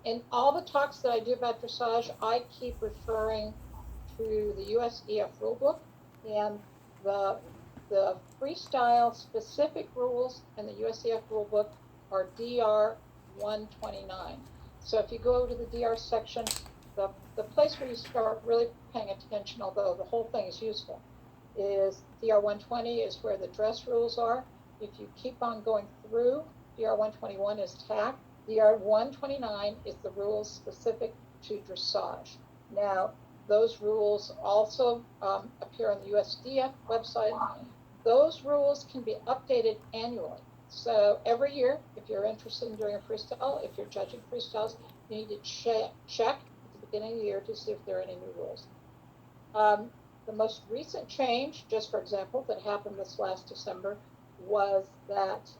in all the talks that I do about dressage, I keep referring to the USDF rulebook and the freestyle specific rules in the USDF rulebook are DR 129. So if you go over to the DR section, the place where you start really paying attention, although the whole thing is useful, is DR 120 is where the dress rules are. If you keep on going through, DR 121 is tack. DR 129 is the rules specific to dressage. Now, those rules also appear on the USDF website. Those rules can be updated annually. So every year, if you're interested in doing a freestyle, if you're judging freestyles, you need to check at the beginning of the year to see if there are any new rules. The most recent change, just for example, that happened this last December was that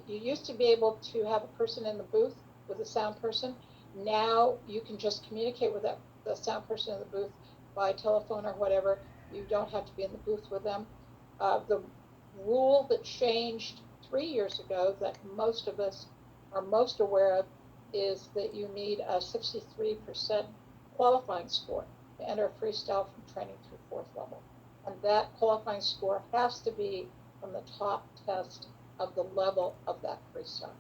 you used to be able to have a person in the booth with a sound person. Now you can just communicate with the sound person in the booth by telephone or whatever. You don't have to be in the booth with them. The rule that changed 3 years ago that most of us are most aware of is that you need a 63% qualifying score to enter a freestyle from training through 4th level. And that qualifying score has to be from the top test of the level of that freestyle.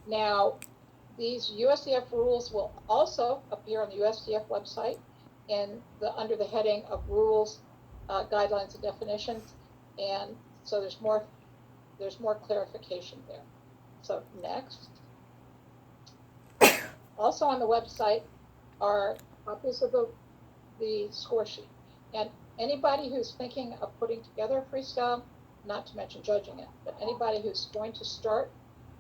Now, these USDF rules will also appear on the USDF website under the heading of rules, guidelines, and definitions. And so there's more clarification there. So next. Also on the website are copies of the score sheet. And anybody who's thinking of putting together a freestyle, not to mention judging it, but anybody who's going to start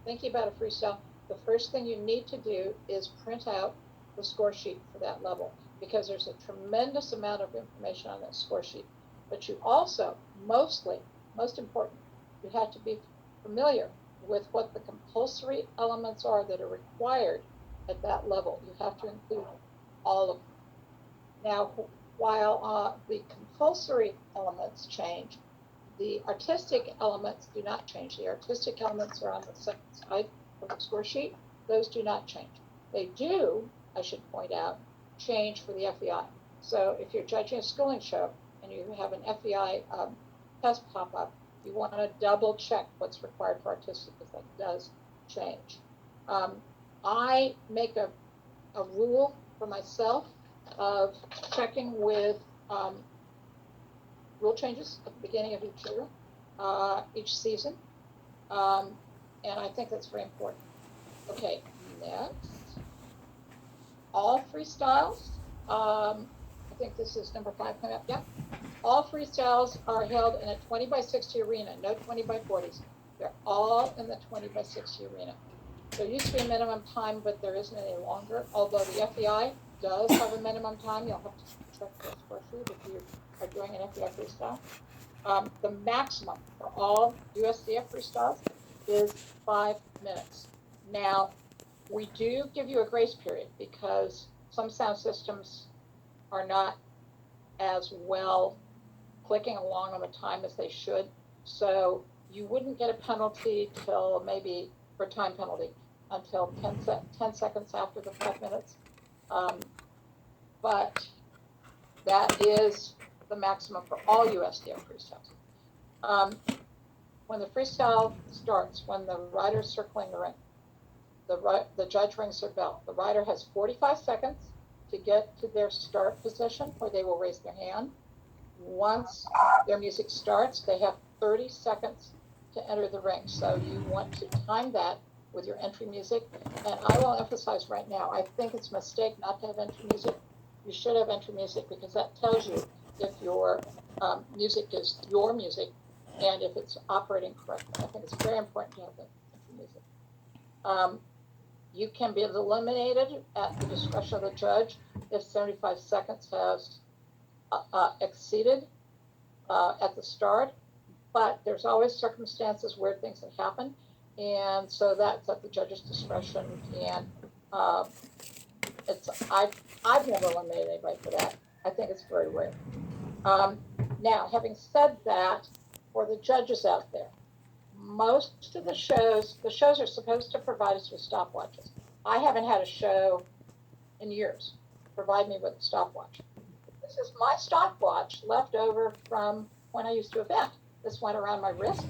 thinking about a freestyle, the first thing you need to do is print out the score sheet for that level, because there's a tremendous amount of information on that score sheet. But you also, most important, you have to be familiar with what the compulsory elements are that are required at that level. You have to include all of them. Now, while the compulsory elements change, the artistic elements do not change. The artistic elements are on the second side of the score sheet. Those do not change. They do, I should point out, change for the FEI. So if you're judging a schooling show and you have an FEI test pop up, you want to double check what's required for artistic, because that does change. I make a rule for myself of checking with rule changes at the beginning of each year, each season, and I think that's very important. Okay, next. All freestyles, I think this is number 5 coming up, yeah. All freestyles are held in a 20 by 60 arena, no 20 by 40s. They're all in the 20 by 60 arena. There used to be a minimum time, but there isn't any longer, although the FEI does have a minimum time. You'll have to check the score sheet if you are doing an FEI freestyle. The maximum for all USDF freestyles is 5 minutes. Now, we do give you a grace period because some sound systems are not as well clicking along on the time as they should. So you wouldn't get a penalty till maybe, for time penalty, until 10 seconds after the 5 minutes. But that is the maximum for all USDF freestyles. When the freestyle starts, when the rider's circling the ring, the judge rings their bell. The rider has 45 seconds to get to their start position where they will raise their hand. Once their music starts, they have 30 seconds to enter the ring. So you want to time that with your entry music. And I will emphasize right now, I think it's a mistake not to have entry music. You should have entry music because that tells you if your music is your music and if it's operating correctly. I think it's very important to have the entry music. You can be eliminated at the discretion of the judge if 75 seconds has exceeded at the start, but there's always circumstances where things have happened, and so that's at the judge's discretion. And I've never eliminated anybody for that. I think it's very rare. Now, having said that, for the judges out there, most of the shows are supposed to provide us with stopwatches. I haven't had a show in years provide me with a stopwatch. This is my stopwatch left over from when I used to event. This went around my wrist,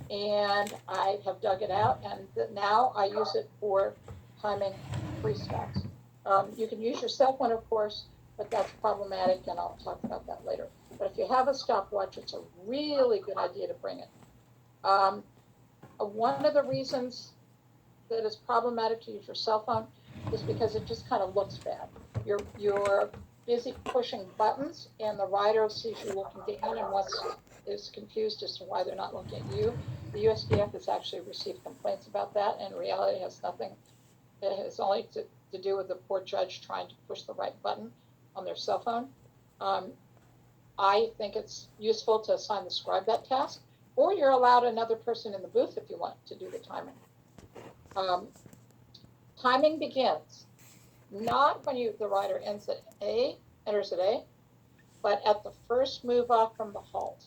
and I have dug it out, and now I use it for timing freestyles. You can use your cell phone, of course, but that's problematic, and I'll talk about that later. But if you have a stopwatch, it's a really good idea to bring it. One of the reasons that it's problematic to use your cell phone is because it just kind of looks bad. You're busy pushing buttons, and the rider sees you looking down and is confused as to why they're not looking at you. The USDF has actually received complaints about that, and in reality it has nothing. It has only to do with the poor judge trying to push the right button on their cell phone. I think it's useful to assign the scribe that task, or you're allowed another person in the booth if you want to do the timing. Timing begins not when the rider enters at A, but at the first move off from the halt.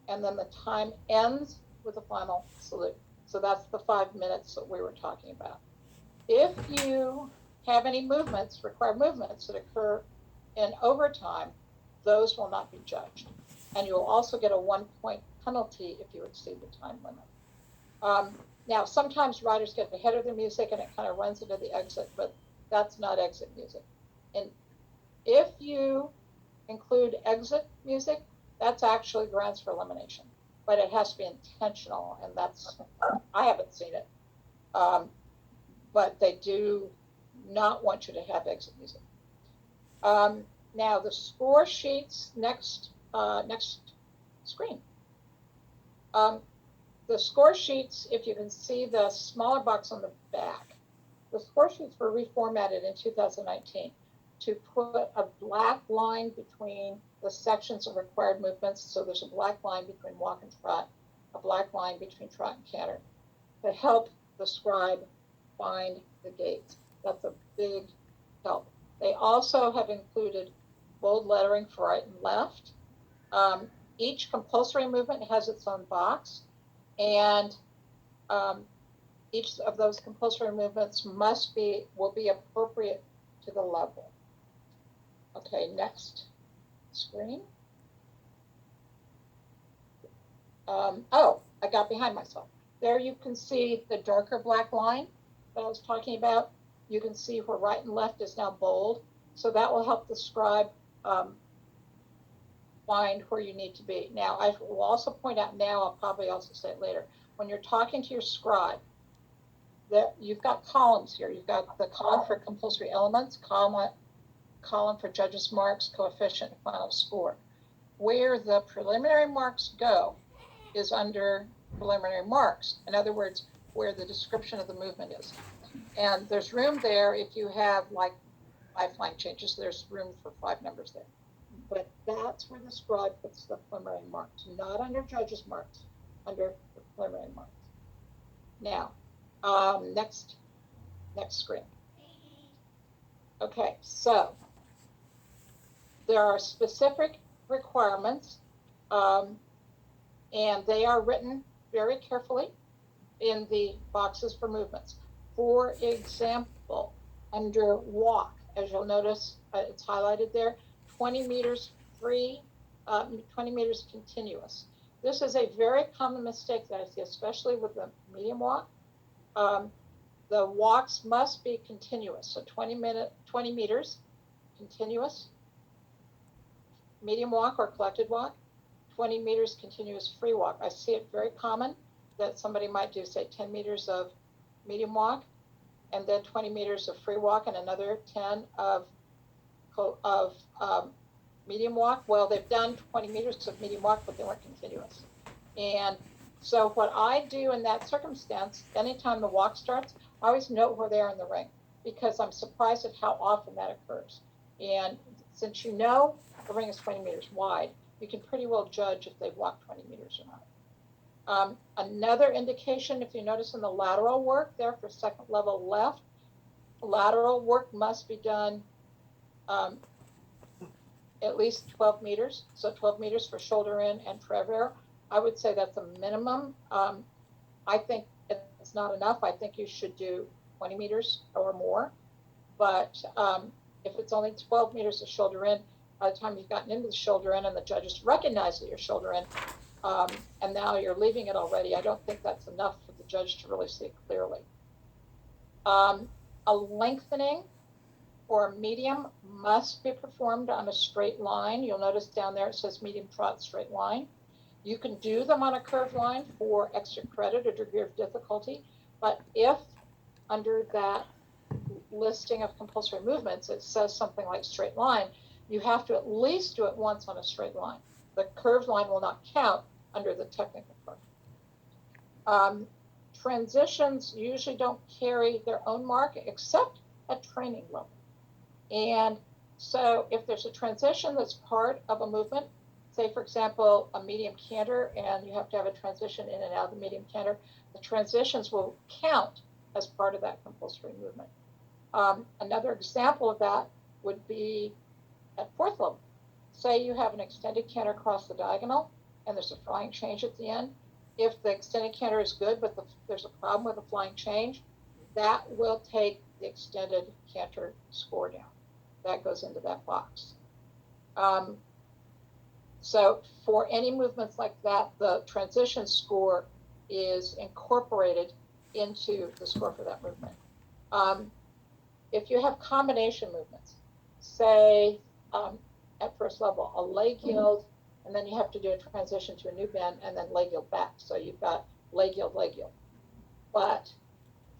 And then the time ends with a final salute. So that's the 5 minutes that we were talking about. If you have any required movements that occur in overtime, those will not be judged. And you'll also get a 1-point penalty if you exceed the time limit. Now, sometimes riders get ahead of the music and it kind of runs into the exit, but that's not exit music. And if you include exit music, that's actually grounds for elimination, but it has to be intentional, and I haven't seen it, but they do not want you to have exit music. Now the score sheets, next screen. The score sheets, if you can see the smaller box on the back, the score sheets were reformatted in 2019 to put a black line between the sections of required movements. So there's a black line between walk and trot, a black line between trot and canter, to help the scribe find the gates. That's a big help. They also have included bold lettering for right and left. Each compulsory movement has its own box, and each of those compulsory movements will be appropriate to the level. Okay, next screen. I got behind myself. There you can see the darker black line that I was talking about. You can see where right and left is now bold. So that will help the scribe find where you need to be. Now, I will also point out now, I'll probably also say it later, when you're talking to your scribe, you've got columns here. You've got the column for compulsory elements, column for judges' marks, coefficient, and final score. Where the preliminary marks go is under preliminary marks. In other words, where the description of the movement is. And there's room there if you have like 5 line changes, there's room for 5 numbers there. But that's where the scribe puts the preliminary marks, not under judges' marks, under the preliminary marks. Now, next screen. Okay, so there are specific requirements, and they are written very carefully in the boxes for movements. For example, under walk, as you'll notice, it's highlighted there, 20 meters free, 20 meters continuous. This is a very common mistake that I see, especially with the medium walk. The walks must be continuous, so 20 meters continuous, medium walk or collected walk, 20 meters continuous free walk. I see it very common that somebody might do, say, 10 meters of medium walk, and then 20 meters of free walk, and another 10 of medium walk. Well, they've done 20 meters of medium walk, but they weren't continuous. And so what I do in that circumstance, anytime the walk starts, I always note where they are in the ring, because I'm surprised at how often that occurs. And since you know the ring is 20 meters wide, you can pretty well judge if they've walked 20 meters or not. Another indication, if you notice in the lateral work there for second level left, lateral work must be done at least 12 meters. So 12 meters for shoulder in and trevor. I would say that's a minimum. I think it's not enough. I think you should do 20 meters or more. But if it's only 12 meters of shoulder in, by the time you've gotten into the shoulder in and the judges recognize that you're shoulder in, and now you're leaving it already, I don't think that's enough for the judge to really see it clearly. A lengthening or a medium must be performed on a straight line. You'll notice down there it says medium trot straight line. You can do them on a curved line for extra credit or degree of difficulty, but if under that listing of compulsory movements it says something like straight line, you have to at least do it once on a straight line. The curved line will not count under the technical part. Transitions usually don't carry their own mark except at training level. And so if there's a transition that's part of a movement, say for example, a medium canter, and you have to have a transition in and out of the medium canter, the transitions will count as part of that compulsory movement. Another example of that would be at fourth level. Say you have an extended canter across the diagonal and there's a flying change at the end. If the extended canter is good, but there's a problem with the flying change, that will take the extended canter score down. That goes into that box. So for any movements like that, the transition score is incorporated into the score for that movement. If you have combination movements, say at first level, a leg yield, and then you have to do a transition to a new bend and then leg yield back. So you've got leg yield, leg yield. But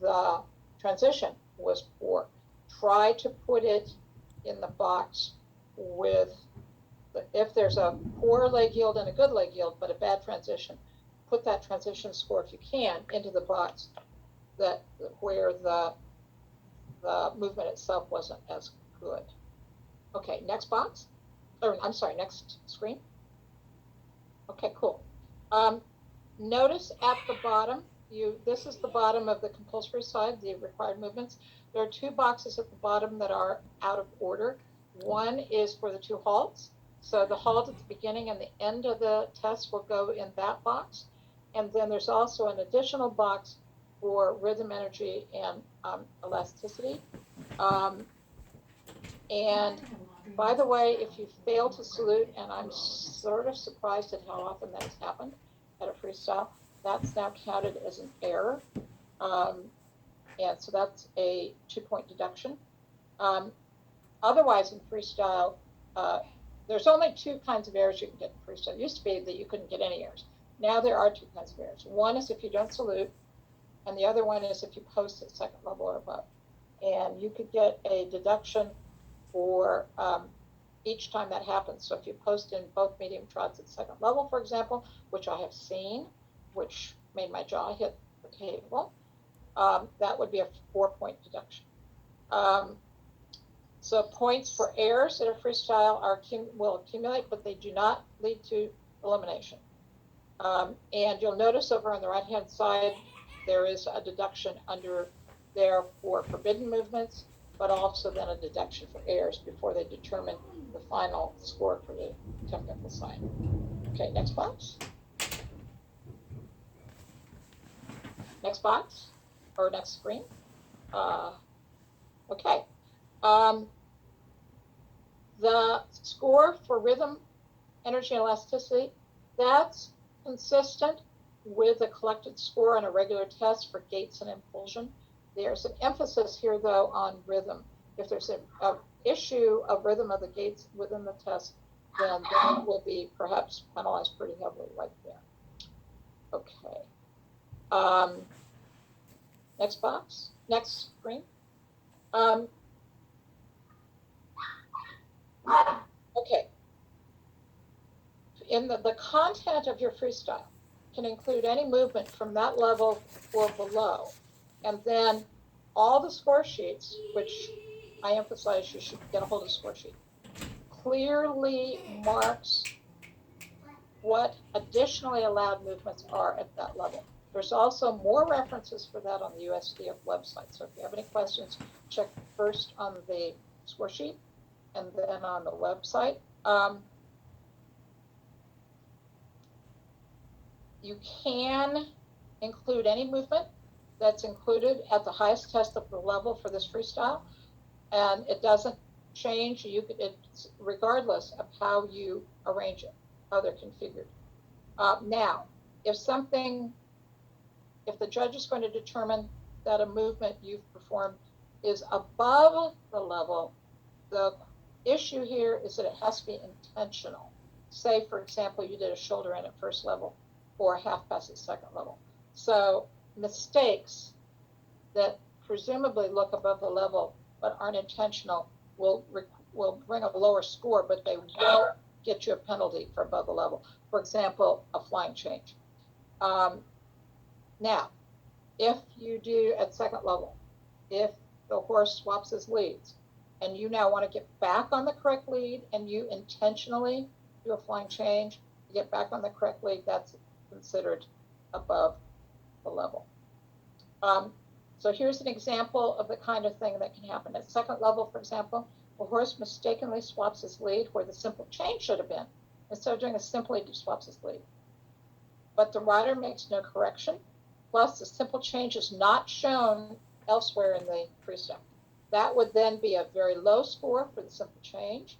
the transition was poor. Try to put it in the box with, if there's a poor leg yield and a good leg yield, but a bad transition, put that transition score, if you can, into the box that where the movement itself wasn't as good. Okay, next box, or I'm sorry, next screen. Okay, cool. Notice at the bottom, this is the bottom of the compulsory side, the required movements. There are two boxes at the bottom that are out of order. One is for the two halts. So the halt at the beginning and the end of the test will go in that box. And then there's also an additional box for rhythm, energy, and elasticity. And by the way, if you fail to salute, and I'm sort of surprised at how often that has happened at a freestyle, that's now counted as an error. And so that's a 2-point deduction. Otherwise in freestyle, there's only two kinds of errors you can get in freestyle. It used to be that you couldn't get any errors. Now there are two kinds of errors. One is if you don't salute, and the other one is if you post at second level or above. And you could get a deduction for each time that happens. So if you post in both medium trots at second level, for example, which I have seen, which made my jaw hit the table, that would be a 4-point deduction. So points for errors in a freestyle will accumulate, but they do not lead to elimination. And you'll notice over on the right-hand side, there is a deduction under there for forbidden movements, but also then a deduction for errors before they determine the final score for the technical side. Okay, next box. Next box, or next screen. Okay. The score for rhythm, energy, and elasticity, that's consistent with the collected score on a regular test for gaits and impulsion. There's an emphasis here, though, on rhythm. If there's an issue of rhythm of the gaits within the test, then that will be perhaps penalized pretty heavily right there. Okay. Next box, next screen. Okay. In the content of your freestyle can include any movement from that level or below. And then all the score sheets, which I emphasize you should get a hold of the score sheet, clearly marks what additionally allowed movements are at that level. There's also more references for that on the USDF website. So if you have any questions, check first on the score sheet and then on the website. You can include any movement that's included at the highest test of the level for this freestyle, and it doesn't change. It's regardless of how you arrange it, how they're configured. Now, if the judge is going to determine that a movement you've performed is above the level, the issue here is that it has to be intentional. Say, for example, you did a shoulder in at first level or a half pass at second level. So mistakes that presumably look above the level but aren't intentional will bring a lower score, but they won't get you a penalty for above the level. For example, a flying change. Now, if you do at second level, if the horse swaps his leads and you now want to get back on the correct lead and you intentionally do a flying change to get back on the correct lead, that's considered above the level. So here's an example of the kind of thing that can happen. At second level, for example, the horse mistakenly swaps his lead where the simple change should have been. Instead of doing a simple lead, he swaps his lead. But the rider makes no correction. Plus, the simple change is not shown elsewhere in the freestyle. That would then be a very low score for the simple change.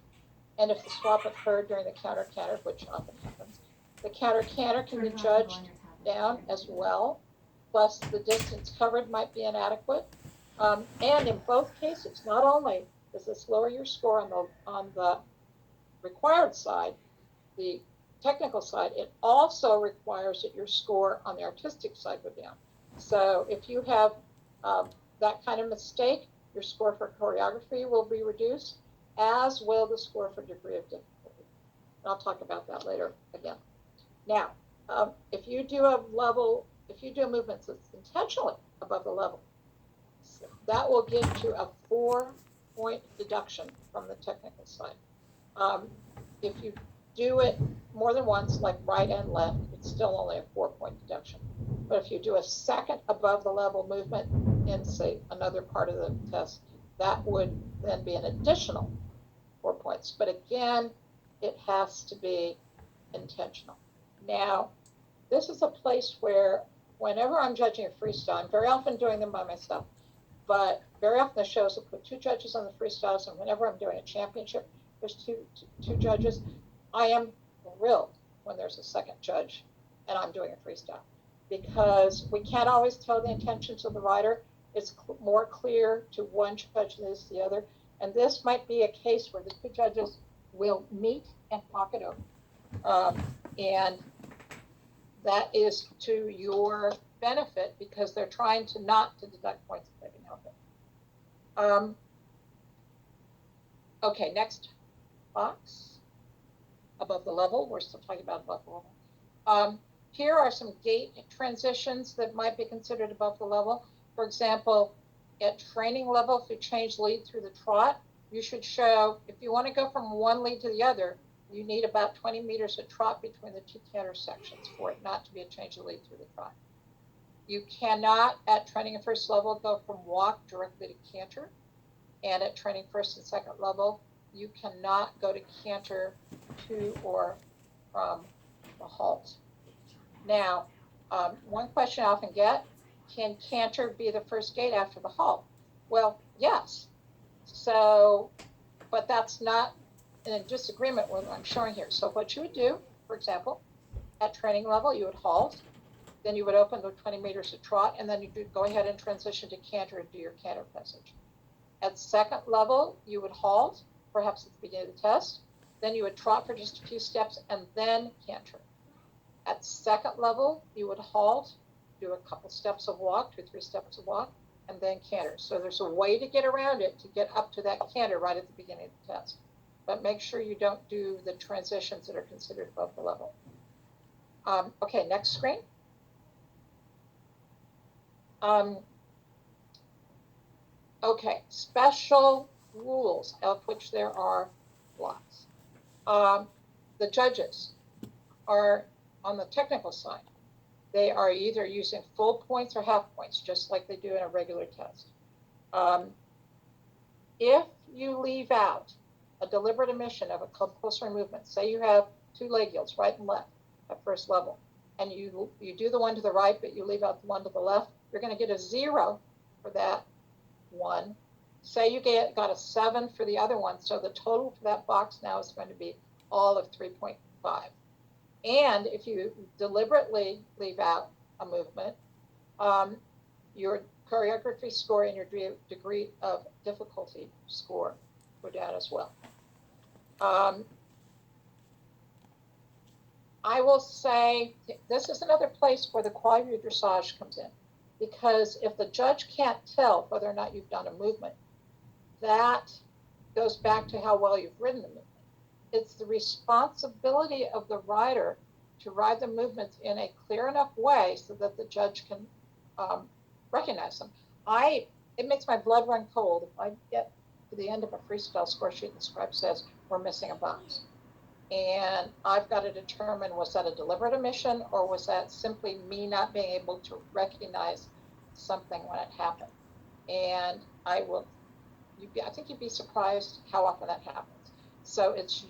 And if the swap occurred during the counter-canter, which often happens, the counter-canter can be judged down as well. Plus, the distance covered might be inadequate. And in both cases, not only does this lower your score on the required side, the technical side, it also requires that your score on the artistic side go down. So if you have that kind of mistake, your score for choreography will be reduced, as will the score for degree of difficulty. And I'll talk about that later again. Now, if you do a movement that's intentionally above the level, that will give you a 4-point deduction from the technical side. If you do it more than once, like right and left, it's still only a 4-point deduction. But if you do a second above the level movement in, say, another part of the test, that would then be an additional 4 points. But again, it has to be intentional. Now, this is a place where whenever I'm judging a freestyle, I'm very often doing them by myself, but very often the shows will put 2 judges on the freestyles, and whenever I'm doing a championship, there's two judges. I am thrilled when there's a second judge and I'm doing a freestyle, because we can't always tell the intentions of the rider. It's more clear to one judge than it is to the other. And this might be a case where the 2 judges will meet and talk it over. And that is to your benefit, because they're trying to not to deduct points if they can help it. Okay, next box. Above the level, we're still talking about above the level. Here are some gait transitions that might be considered above the level. For example, at training level, if you change lead through the trot, you should show, if you want to go from one lead to the other, you need about 20 meters of trot between the 2 canter sections for it not to be a change of lead through the trot. You cannot, at training and first level, go from walk directly to canter. And at training first and second level, you cannot go to canter to or from the halt. Now, one question I often get, can canter be the first gait after the halt? Well, yes. So, but that's not in disagreement with what I'm showing here. So what you would do, for example, at training level, you would halt, then you would open the 20 meters of trot, and then you would go ahead and transition to canter and do your canter passage. At second level, you would halt, perhaps at the beginning of the test, then you would trot for just a few steps and then canter. At second level, you would halt, do a couple steps of walk, 2 or 3 steps of walk, and then canter. So there's a way to get around it to get up to that canter right at the beginning of the test. But make sure you don't do the transitions that are considered above the level. Okay, next screen. Okay, special rules, of which there are lots. The judges are on the technical side. They are either using full points or half points, just like they do in a regular test. If you leave out a deliberate omission of a compulsory movement, say you have 2 leg yields, right and left, at first level, and you do the one to the right, but you leave out the one to the left, you're going to get a 0 for that one. Say you got a 7 for the other one, so the total for that box now is going to be all of 3.5. And if you deliberately leave out a movement, your choreography score and your degree of difficulty score go down as well. I will say this is another place where the quality of dressage comes in, because if the judge can't tell whether or not you've done a movement, that goes back to how well you've ridden the movement. It's the responsibility of the rider to ride the movements in a clear enough way so that the judge can recognize them. It makes my blood run cold if I get to the end of a freestyle score sheet and the scribe says we're missing a box. And I've got to determine, was that a deliberate omission, or was that simply me not being able to recognize something when it happened? And I think you'd be surprised how often that happens. So it's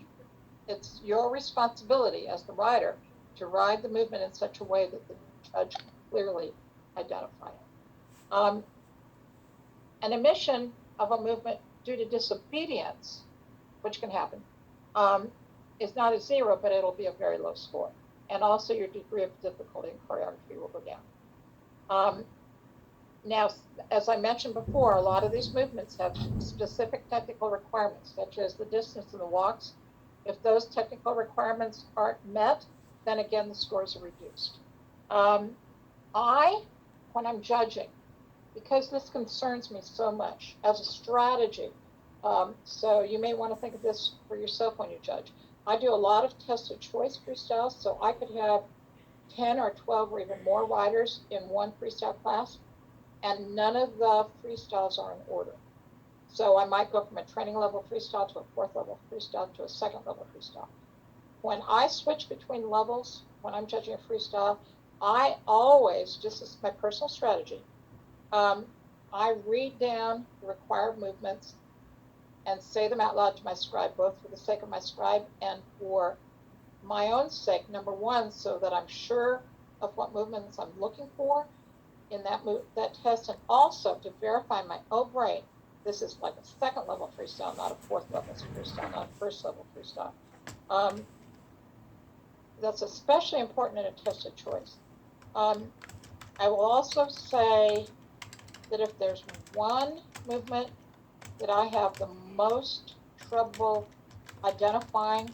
your responsibility as the rider to ride the movement in such a way that the judge can clearly identify it. An omission of a movement due to disobedience, which can happen, is not a 0, but it'll be a very low score. And also your degree of difficulty in choreography will go down. Now, as I mentioned before, a lot of these movements have specific technical requirements, such as the distance of the walks. If those technical requirements aren't met, then again, the scores are reduced. When I'm judging, because this concerns me so much as a strategy, so you may want to think of this for yourself when you judge. I do a lot of tested choice freestyles, so I could have 10 or 12 or even more riders in one freestyle class, and none of the freestyles are in order. So I might go from a training level freestyle to a 4th level freestyle to a 2nd level freestyle. When I switch between levels, when I'm judging a freestyle, I always, just as my personal strategy, I read down the required movements and say them out loud to my scribe, both for the sake of my scribe and for my own sake. Number one, so that I'm sure of what movements I'm looking for in that test, and also to verify my own brain. This is like a 2nd level freestyle, not a 4th level freestyle, not a 1st level freestyle. That's especially important in a tested choice. I will also say that if there's one movement that I have the most trouble identifying,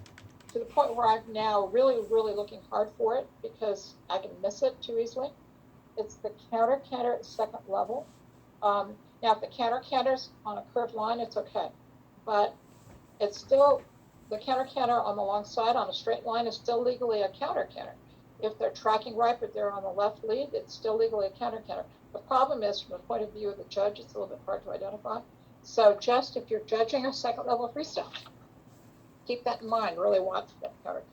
to the point where I'm now really, really looking hard for it because I can miss it too easily, it's the counter at 2nd level. Now, if the counter's on a curved line, it's okay, but it's still, the counter on the long side on a straight line is still legally a counter. If they're tracking right, but they're on the left lead, it's still legally a counter. The problem is, from the point of view of the judge, it's a little bit hard to identify. So just if you're judging a 2nd level freestyle, keep that in mind, really watch that counter.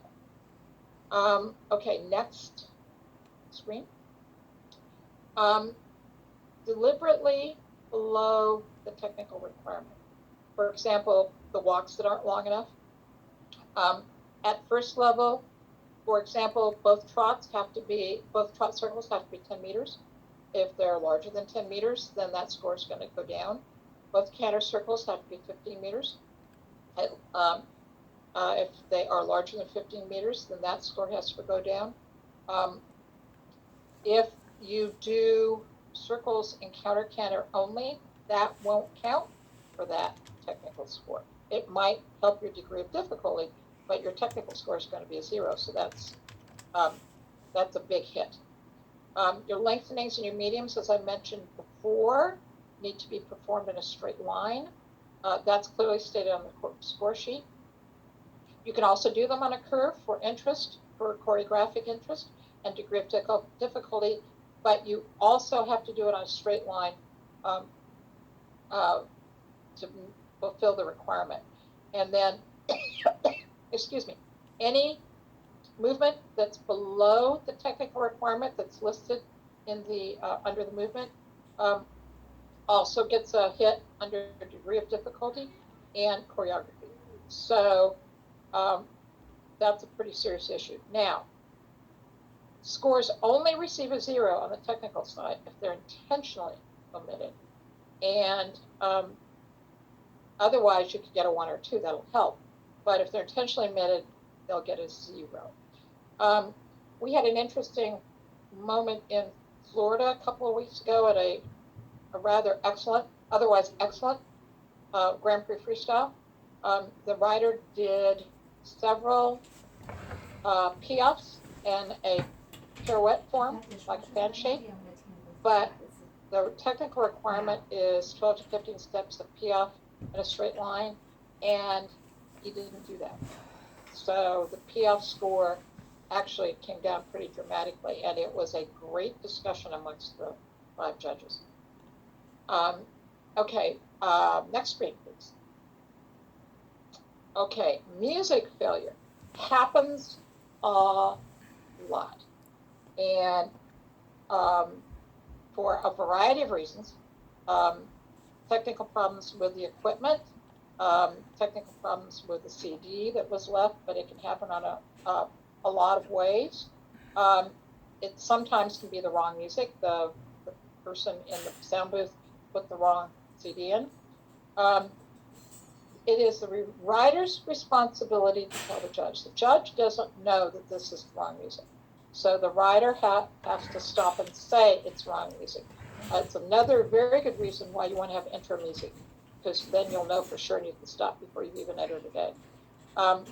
Okay, next screen. Deliberately below the technical requirement. For example, the walks that aren't long enough. At 1st level, for example, both trot circles have to be 10 meters. If they're larger than 10 meters, then that score is going to go down. Both canter circles have to be 15 meters. If they are larger than 15 meters, then that score has to go down. If you do circles and canter only, that won't count for that technical score. It might help your degree of difficulty, but your technical score is going to be a 0, so that's a big hit. Your lengthenings and your mediums, as I mentioned before, need to be performed in a straight line. That's clearly stated on the score sheet. You can also do them on a curve for choreographic interest and degree of difficulty, but you also have to do it on a straight line to fulfill the requirement. And then, excuse me, any movement that's below the technical requirement that's listed in the under the movement also gets a hit under degree of difficulty and choreography. So that's a pretty serious issue. Now, Scores only receive a 0 on the technical side if they're intentionally omitted. And otherwise, you could get a 1 or 2. That'll help. But if they're intentionally omitted, they'll get a 0. We had an interesting moment in Florida a couple of weeks ago at a rather excellent, otherwise excellent, Grand Prix freestyle. The rider did several piafs in a pirouette form, like a fan shape, but the technical requirement is 12 to 15 steps of piaf in a straight line, and he didn't do that. So the piaf score actually came down pretty dramatically, and it was a great discussion amongst the 5 judges. Okay, next screen, please. Okay, music failure happens a lot, and for a variety of reasons. Technical problems with the equipment, technical problems with the CD that was left, but it can happen on a lot of ways. It sometimes can be the wrong music. The person in the sound booth put the wrong CD in. It is the writer's responsibility to tell the judge. The judge doesn't know that this is wrong music. So the writer has to stop and say it's wrong music. It's another very good reason why you want to have intro music, because then you'll know for sure and you can stop before you even enter the game.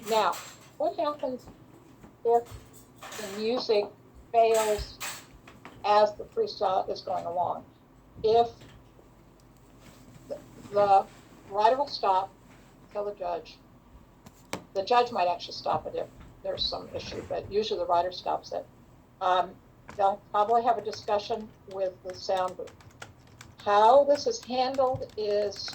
Now, what happens if the music fails as the freestyle is going along? If the writer will stop, tell the judge might actually stop it if there's some issue, but usually the writer stops it. They'll probably have a discussion with the sound booth. How this is handled is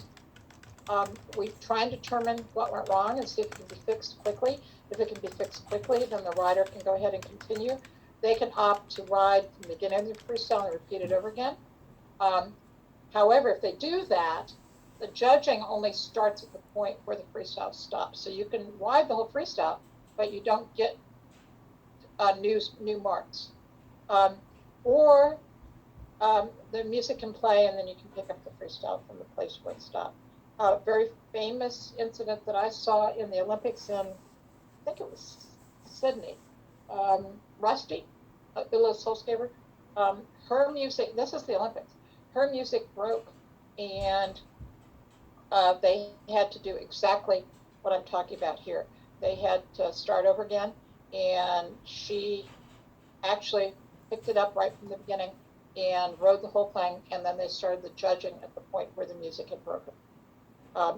we try and determine what went wrong and see if it can be fixed quickly. If it can be fixed quickly, then the writer can go ahead and continue. They can opt to ride from the beginning of the freestyle and repeat it over again. However, if they do that, the judging only starts at the point where the freestyle stops. So you can ride the whole freestyle, but you don't get new marks. Or the music can play and then you can pick up the freestyle from the place where it stopped. A very famous incident that I saw in the Olympics in, I think it was Sydney, Rusty, Ulla Solskjaer, her music, this is the Olympics, her music broke, and they had to do exactly what I'm talking about here. They had to start over again, and she actually picked it up right from the beginning and rode the whole thing, and then they started the judging at the point where the music had broken.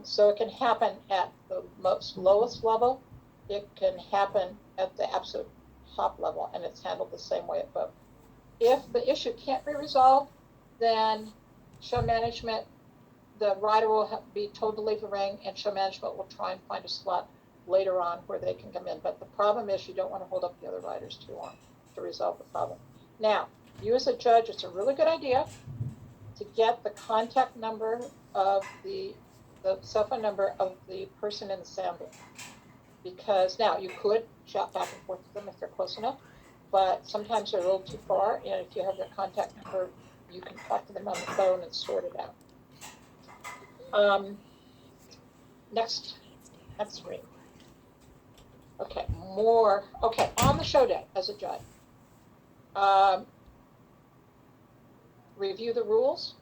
So it can happen at the most lowest level. It can happen at the absolute top level, and it's handled the same way at both. If the issue can't be resolved, then show management, the rider will be told to leave the ring, and show management will try and find a slot later on where they can come in. But the problem is you don't want to hold up the other riders too long to resolve the problem. Now, you as a judge, it's a really good idea to get the contact number of the cell phone number of the person in the sound booth. Because now you could shout back and forth to them if they're close enough, but sometimes they're a little too far, and if you have their contact number, you can talk to them on the phone and sort it out. Next screen. Okay, on the show day as a judge. Review the rules.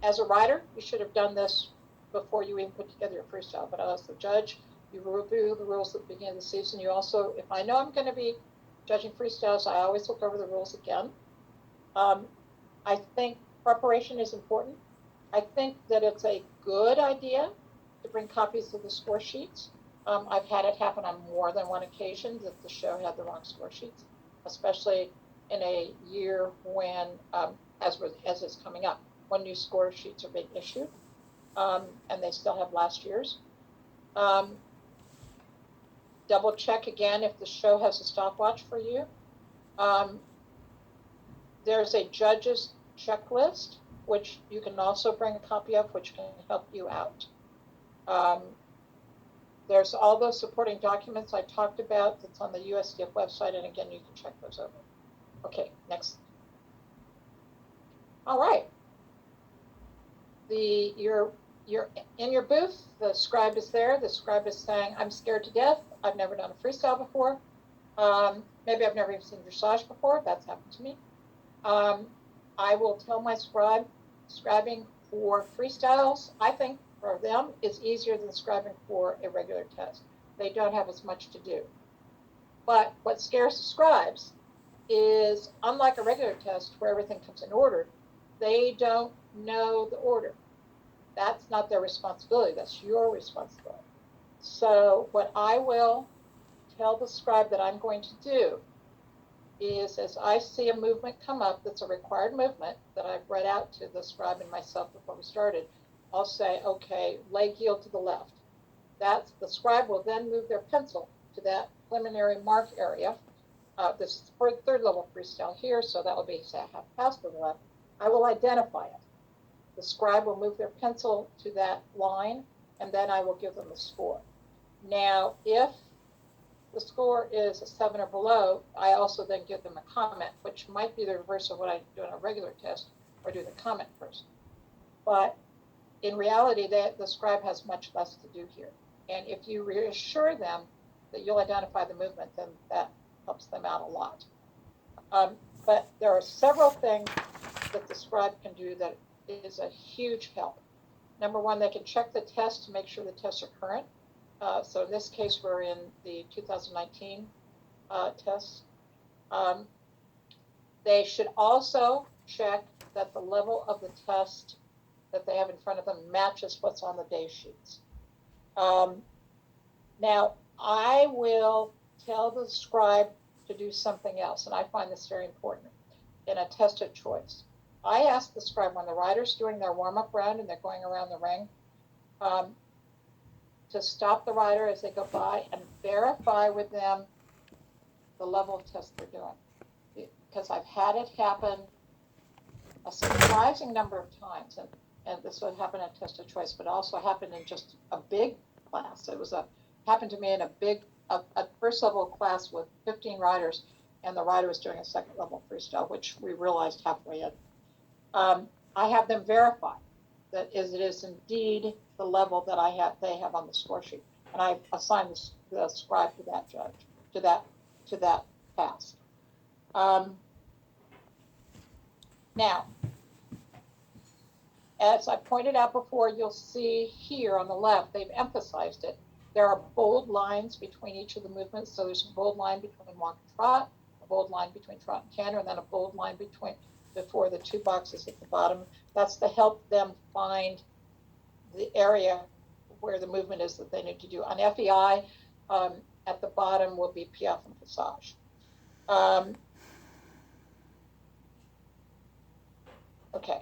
As a writer, you should have done this before you even put together your freestyle, but as the judge, you review the rules at the beginning of the season. You also, if I know I'm going to be judging freestyles, I always look over the rules again. I think preparation is important. I think that it's a good idea to bring copies of the score sheets. I've had it happen on more than one occasion that the show had the wrong score sheets, especially in a year when, as is coming up, when new score sheets are being issued, and they still have last year's. Double check again if the show has a stopwatch for you. There's a judge's checklist, which you can also bring a copy of, which can help you out. There's all those supporting documents I talked about that's on the USDF website, and again, you can check those over. Okay, next. All right. You're in your booth. The scribe is there. The scribe is saying, I'm scared to death. I've never done a freestyle before. Maybe I've never even seen dressage before. That's happened to me. I will tell my scribing for freestyles, I think for them is easier than scribing for a regular test. They don't have as much to do. But what scares the scribes is, unlike a regular test where everything comes in order, they don't know the order. That's not their responsibility. That's your responsibility. So what I will tell the scribe that I'm going to do is, as I see a movement come up that's a required movement that I've read out to the scribe and myself before we started, I'll say, okay, leg yield to the left. That's the scribe will then move their pencil to that preliminary mark area. This is for third level freestyle here, so that will be, say, a half pass to the left. I will identify it. The scribe will move their pencil to that line, and then I will give them a score. Now, if the score is a 7 or below, I also then give them a comment, which might be the reverse of what I do in a regular test, or do the comment first. But in reality, the scribe has much less to do here. And if you reassure them that you'll identify the movement, then that helps them out a lot. But there are several things that the scribe can do that is a huge help. Number one, they can check the test to make sure the tests are current. So in this case, we're in the 2019 tests. They should also check that the level of the test that they have in front of them matches what's on the day sheets. Now, I will tell the scribe to do something else, and I find this very important in a test of choice. I ask the scribe, when the rider's doing their warm-up round and they're going around the ring, to stop the rider as they go by and verify with them the level of test they're doing. Because I've had it happen a surprising number of times, and this would happen at test of choice, but also happened in just a big class. It was happened to me in a first level class with 15 riders, and the rider was doing a second level freestyle, which we realized halfway in. I have them verify that it is indeed the level that they have on the score sheet, and I assign the scribe to that judge, to that pass. Now, as I pointed out before, you'll see here on the left, they've emphasized it. There are bold lines between each of the movements. So there's a bold line between walk and trot, a bold line between trot and canter, and then a bold line before the two boxes at the bottom. That's to help them find the area where the movement is that they need to do. On FEI, at the bottom will be piaffe and passage. Okay.